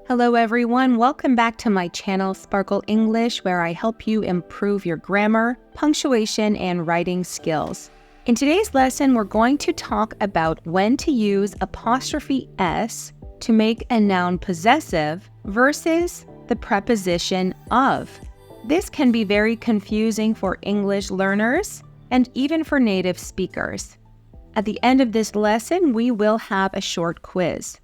Hello everyone, welcome back to my channel Sparkle English, where I help you improve your grammar, punctuation, and writing skills. In today's lesson, we're going to talk about when to use apostrophe S to make a noun possessive versus the preposition of. This can be very confusing for English learners and even for native speakers. At the end of this lesson, we will have a short quiz.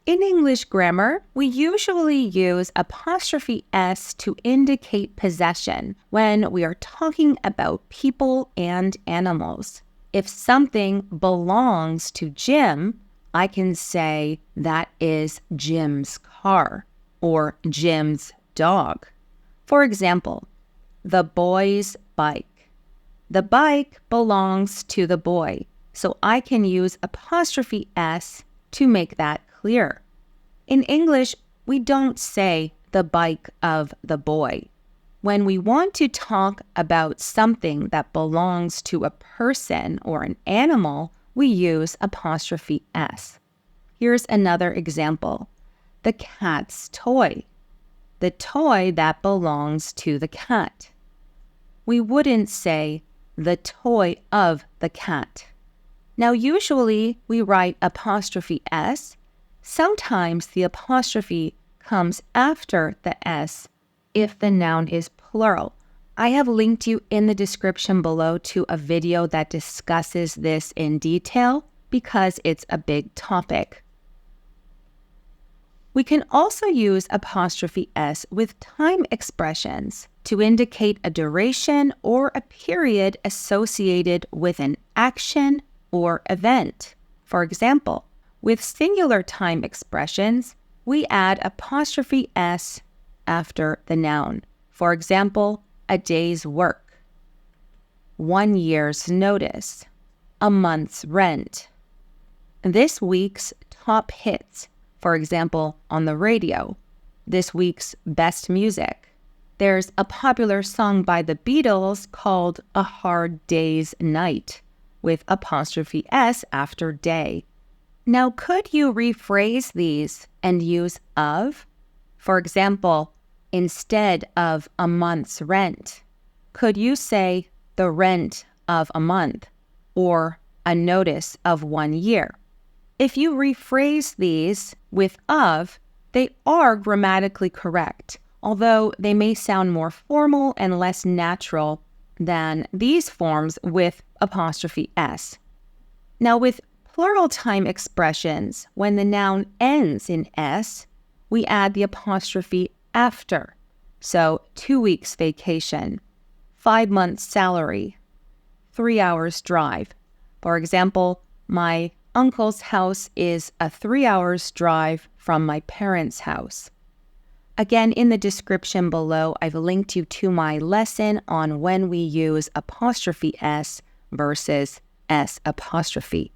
In English grammar, we usually use apostrophe S to indicate possession when we are talking about people and animals. If something belongs to Jim, I can say that is Jim's car or Jim's dog. For example, the boy's bike. The bike belongs to the boy, so I can use apostrophe S to make that clear. In English, we don't say the bike of the boy. When we want to talk about something that belongs to a person or an animal, we use apostrophe S. Here's another example. The cat's toy. The toy that belongs to the cat. We wouldn't say the toy of the cat. Now, usually we write apostrophe S. Sometimes the apostrophe comes after the S if the noun is plural. I have linked you in the description below to a video that discusses this in detail because it's a big topic. We can also use apostrophe S with time expressions to indicate a duration or a period associated with an action or event. For example, with singular time expressions, we add apostrophe S after the noun. For example, a day's work, 1 year's notice, a month's rent, this week's top hits, for example, on the radio, this week's best music. There's a popular song by the Beatles called A Hard Day's Night, with apostrophe S after day. Now, could you rephrase these and use of? For example, instead of a month's rent, could you say the rent of a month or a notice of 1 year? If you rephrase these with of, they are grammatically correct, although they may sound more formal and less natural than these forms with apostrophe S. Now, with plural time expressions, when the noun ends in S, we add the apostrophe after. So, 2 weeks vacation, 5 months salary, 3 hours drive. For example, my uncle's house is a 3 hours drive from my parents' house. Again, in the description below, I've linked you to my lesson on when we use apostrophe S versus S apostrophe.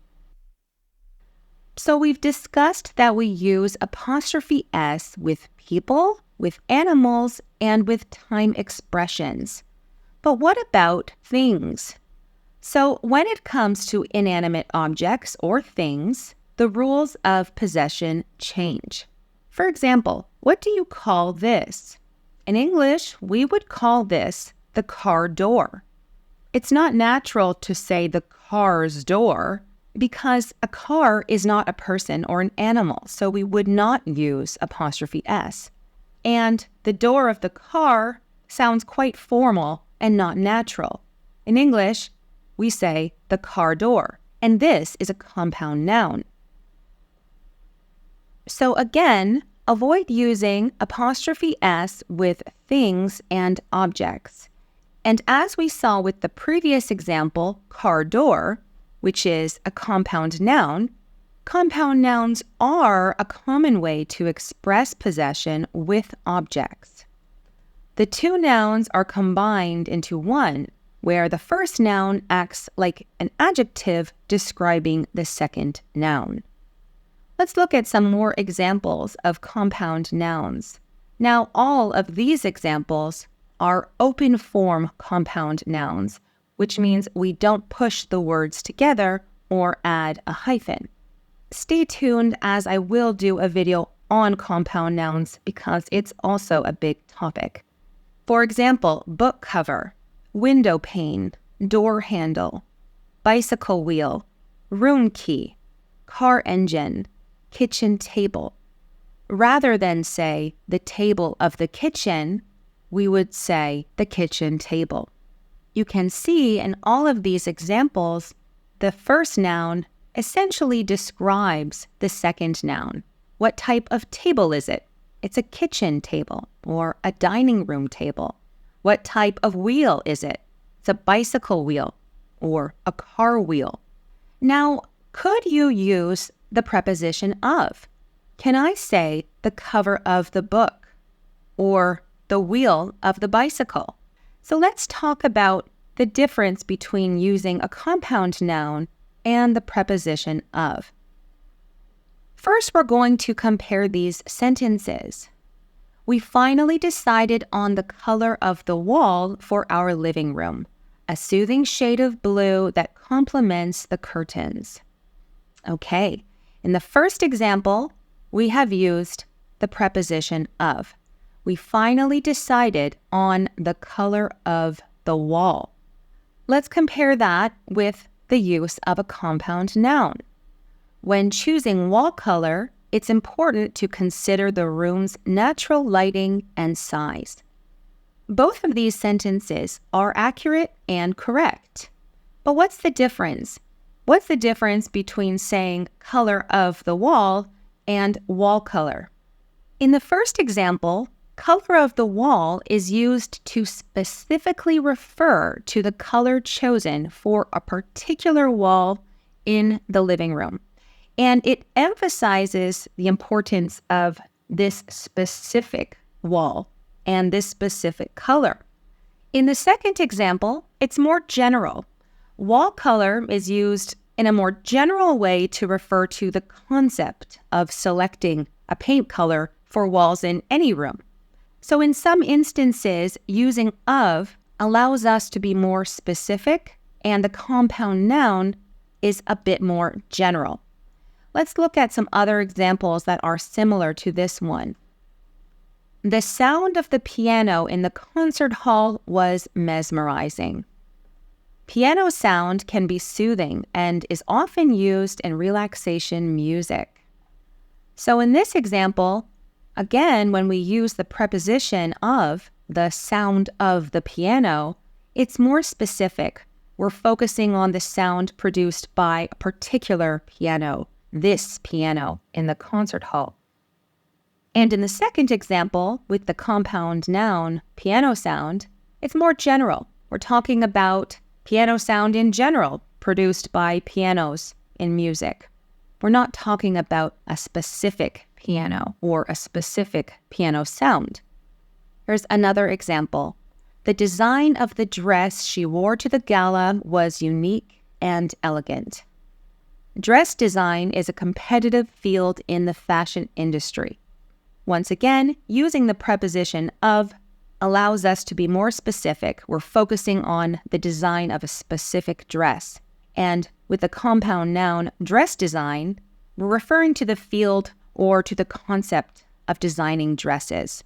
So we've discussed that we use apostrophe S with people, with animals, and with time expressions. But what about things? So when it comes to inanimate objects or things, the rules of possession change. For example, what do you call this? In English, we would call this the car door. It's not natural to say the car's door because a car is not a person or an animal, so we would not use apostrophe S. And the door of the car sounds quite formal and not natural. In English, we say the car door, and this is a compound noun. So again, avoid using apostrophe S with things and objects. And as we saw with the previous example, car door, which is a compound noun, compound nouns are a common way to express possession with objects. The two nouns are combined into one, where the first noun acts like an adjective describing the second noun. Let's look at some more examples of compound nouns. Now, all of these examples are open form compound nouns, which means we don't push the words together or add a hyphen. Stay tuned, as I will do a video on compound nouns because it's also a big topic. For example, book cover, window pane, door handle, bicycle wheel, room key, car engine, kitchen table. Rather than say the table of the kitchen, we would say the kitchen table. You can see in all of these examples, the first noun essentially describes the second noun. What type of table is it? It's a kitchen table or a dining room table. What type of wheel is it? It's a bicycle wheel or a car wheel. Now, could you use the preposition of? Can I say the cover of the book or the wheel of the bicycle? So let's talk about the difference between using a compound noun and the preposition of. First, we're going to compare these sentences. We finally decided on the color of the wall for our living room, a soothing shade of blue that complements the curtains. Okay, in the first example, we have used the preposition of. We finally decided on the color of the wall. Let's compare that with the use of a compound noun. When choosing wall color, it's important to consider the room's natural lighting and size. Both of these sentences are accurate and correct. But what's the difference? What's the difference between saying color of the wall and wall color? In the first example, color of the wall is used to specifically refer to the color chosen for a particular wall in the living room. And it emphasizes the importance of this specific wall and this specific color. In the second example, it's more general. Wall color is used in a more general way to refer to the concept of selecting a paint color for walls in any room. So in some instances, using of allows us to be more specific, and the compound noun is a bit more general. Let's look at some other examples that are similar to this one. The sound of the piano in the concert hall was mesmerizing. Piano sound can be soothing and is often used in relaxation music. So in this example, again, when we use the preposition of, the sound of the piano, it's more specific. We're focusing on the sound produced by a particular piano, this piano in the concert hall. And in the second example, with the compound noun, piano sound, it's more general. We're talking about piano sound in general, produced by pianos in music. We're not talking about a specific piano or a specific piano sound. Here's another example. The design of the dress she wore to the gala was unique and elegant. Dress design is a competitive field in the fashion industry. Once again, using the preposition of allows us to be more specific. We're focusing on the design of a specific dress. And with the compound noun dress design, we're referring to the field or to the concept of designing dresses.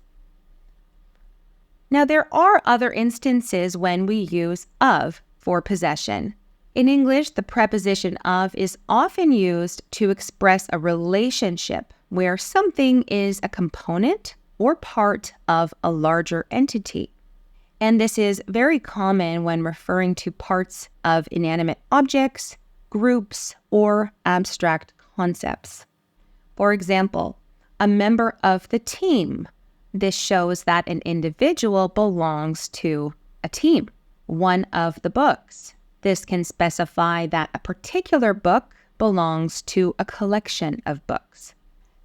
Now, there are other instances when we use of for possession. In English, the preposition of is often used to express a relationship where something is a component or part of a larger entity. And this is very common when referring to parts of inanimate objects, groups, or abstract concepts. For example, a member of the team. This shows that an individual belongs to a team. One of the books. This can specify that a particular book belongs to a collection of books.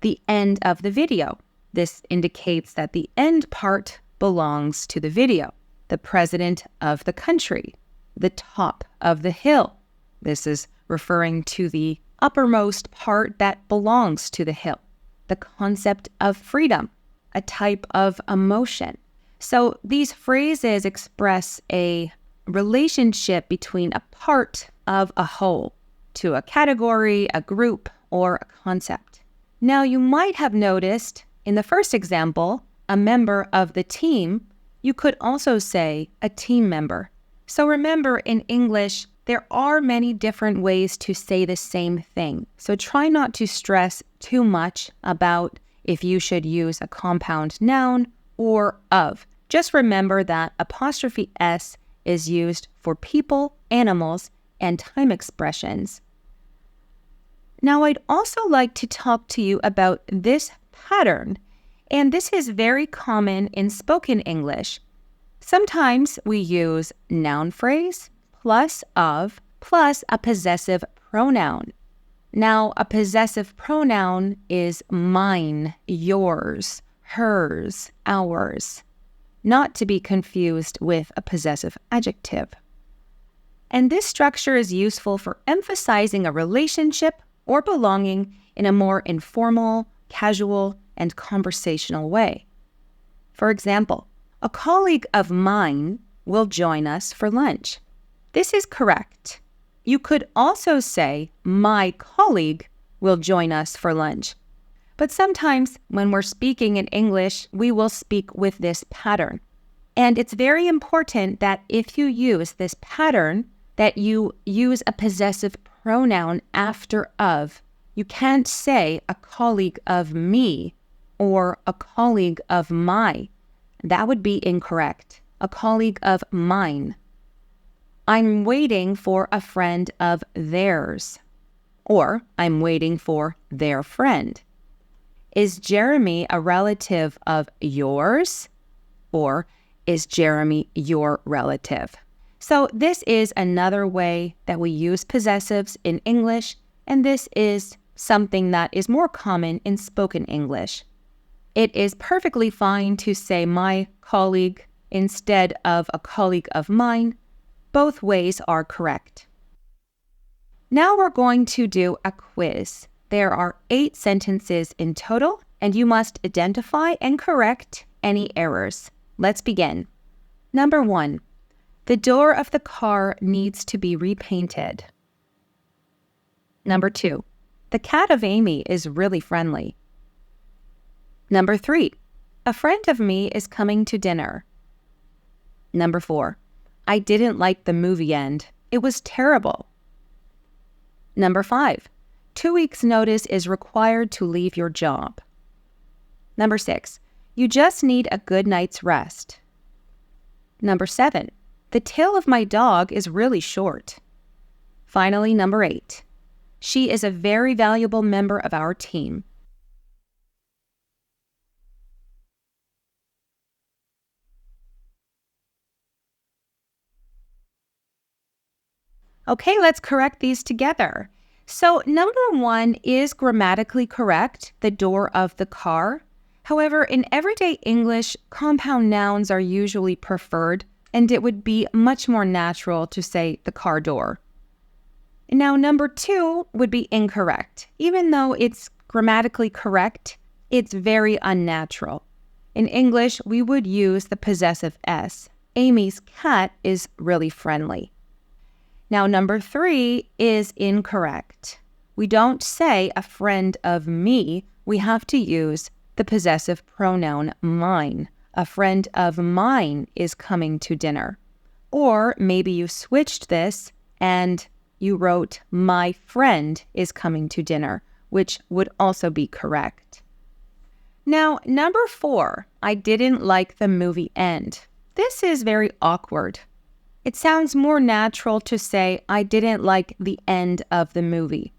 The end of the video. This indicates that the end part belongs to the video. The president of the country. The top of the hill. This is referring to the uppermost part that belongs to the hill. The concept of freedom. A type of emotion. So these phrases express a relationship between a part of a whole to a category, a group, or a concept. Now, you might have noticed in the first example, a member of the team, you could also say a team member. So remember, in English, there are many different ways to say the same thing. So try not to stress too much about if you should use a compound noun or of. Just remember that apostrophe S is used for people, animals, and time expressions. Now, I'd also like to talk to you about this pattern, and this is very common in spoken English. Sometimes we use noun phrase plus of plus a possessive pronoun. Now, a possessive pronoun is mine, yours, hers, ours, not to be confused with a possessive adjective. And this structure is useful for emphasizing a relationship or belonging in a more informal, casual, and conversational way. For example, a colleague of mine will join us for lunch. This is correct. You could also say, my colleague will join us for lunch. But sometimes when we're speaking in English, we will speak with this pattern. And it's very important that if you use this pattern, that you use a possessive pronoun after of. You can't say a colleague of me or a colleague of my. That would be incorrect. A colleague of mine. I'm waiting for a friend of theirs. Or I'm waiting for their friend. Is Jeremy a relative of yours? Or is Jeremy your relative? So this is another way that we use possessives in English, and this is something that is more common in spoken English. It is perfectly fine to say my colleague instead of a colleague of mine. Both ways are correct. Now we're going to do a quiz. There are 8 sentences in total, and you must identify and correct any errors. Let's begin. Number 1. The door of the car needs to be repainted. Number 2. The cat of Amy is really friendly. Number 3. A friend of me is coming to dinner. Number 4. I didn't like the movie end. It was terrible. Number 5. 2 weeks' notice is required to leave your job. Number 6. You just need a good night's rest. Number 7. The tail of my dog is really short. Finally, number 8. She is a very valuable member of our team. Okay, let's correct these together. So number 1 is grammatically correct, the door of the car. However, in everyday English, compound nouns are usually preferred, and it would be much more natural to say the car door. Now, number 2 would be incorrect. Even though it's grammatically correct, it's very unnatural. In English, we would use the possessive S. Amy's cat is really friendly. Now, number 3 is incorrect. We don't say a friend of me. We have to use the possessive pronoun mine. A friend of mine is coming to dinner. Or maybe you switched this and you wrote my friend is coming to dinner, which would also be correct. Now, number 4, I didn't like the movie end. This is very awkward. It sounds more natural to say, I didn't like the end of the movie.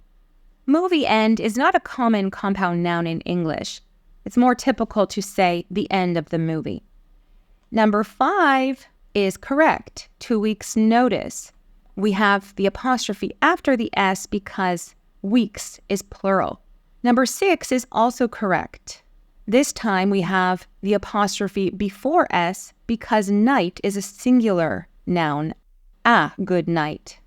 Movie end is not a common compound noun in English. It's more typical to say the end of the movie. Number 5 is correct. 2 weeks' notice. We have the apostrophe after the S because weeks is plural. Number 6 is also correct. This time we have the apostrophe before S because night is a singular noun, good night.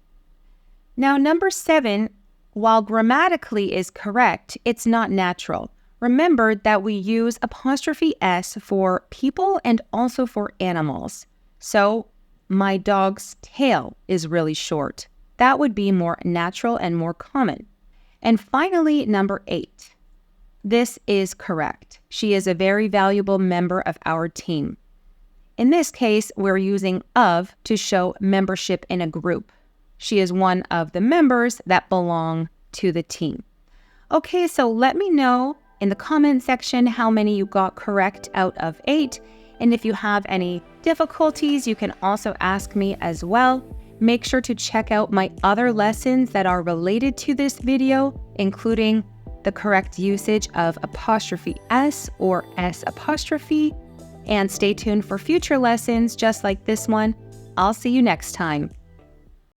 Now, number 7, while grammatically is correct, it's not natural. Remember that we use apostrophe S for people and also for animals. So, my dog's tail is really short. That would be more natural and more common. And finally, number 8. This is correct. She is a very valuable member of our team. In this case, we're using of to show membership in a group. She is one of the members that belong to the team. Okay, so let me know in the comment section how many you got correct out of 8. And if you have any difficulties, you can also ask me as well. Make sure to check out my other lessons that are related to this video, including the correct usage of apostrophe S or S apostrophe. And stay tuned for future lessons just like this one. I'll see you next time.